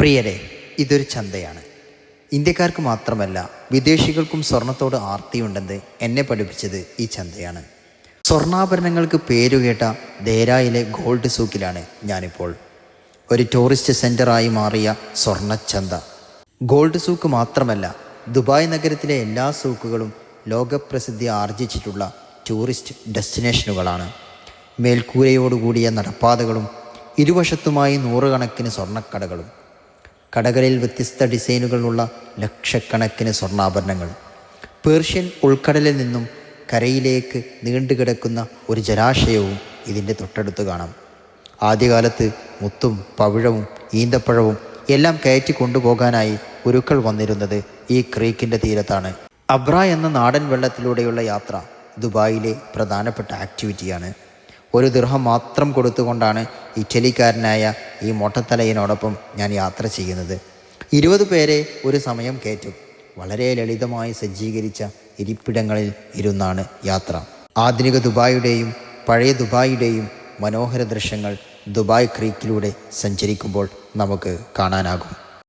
പ്രിയരെ, ഇതൊരു ചന്തയാണ്. ഇന്ത്യക്കാർക്ക് മാത്രമല്ല വിദേശികൾക്കും സ്വർണത്തോട് ആർത്തിയുണ്ടെന്ന് എന്നെ പഠിപ്പിച്ചത് ഈ ചന്തയാണ്. സ്വർണ്ണാഭരണങ്ങൾക്ക് പേരുകേട്ട ദേരായിലെ ഗോൾഡ് സൂക്കിലാണ് ഞാനിപ്പോൾ. ഒരു ടൂറിസ്റ്റ് സെൻ്ററായി മാറിയ സ്വർണ്ണച്ചന്ത. ഗോൾഡ് സൂക്ക് മാത്രമല്ല, ദുബായ് നഗരത്തിലെ എല്ലാ സൂക്കുകളും ലോകപ്രസിദ്ധി ആർജിച്ചിട്ടുള്ള ടൂറിസ്റ്റ് ഡെസ്റ്റിനേഷനുകളാണ്. മേൽക്കൂരയോടുകൂടിയ നടപ്പാതകളും ഇരുവശത്തുമായി നൂറുകണക്കിന് സ്വർണ്ണക്കടകളും, കടകളിൽ വ്യത്യസ്ത ഡിസൈനുകളുള്ള ലക്ഷക്കണക്കിന് സ്വർണ്ണാഭരണങ്ങൾ. പേർഷ്യൻ ഉൾക്കടലിൽ നിന്നും കരയിലേക്ക് നീണ്ടുകിടക്കുന്ന ഒരു ജലാശയവും ഇതിൻ്റെ തൊട്ടടുത്ത് കാണാം. ആദ്യകാലത്ത് മുത്തും പവിഴവും ഈന്തപ്പഴവും എല്ലാം കയറ്റി കൊണ്ടുപോകാനായി ഉരുക്കൾ വന്നിരുന്നത് ഈ ക്രീക്കിൻ്റെ തീരത്താണ്. അബ്ര എന്ന നാടൻ വെള്ളത്തിലൂടെയുള്ള യാത്ര ദുബായിലെ പ്രധാനപ്പെട്ട ആക്ടിവിറ്റിയാണ്. ഒരു ദിർഹം മാത്രം കൊടുത്തുകൊണ്ടാണ് ഇറ്റലിക്കാരനായ ഈ മൊട്ടത്തലയനോടൊപ്പം ഞാൻ യാത്ര ചെയ്യുന്നത്. 20 പേരെ ഒരു സമയം കയറ്റും. വളരെ ലളിതമായി സജ്ജീകരിച്ച ഇരിപ്പിടങ്ങളിൽ ഇരുന്നാണ് യാത്ര. ആധുനിക ദുബായിയുടെയും പഴയ ദുബായിയുടെയും മനോഹര ദൃശ്യങ്ങൾ ദുബായ് ക്രീക്കിലൂടെ സഞ്ചരിക്കുമ്പോൾ നമുക്ക് കാണാനാകും.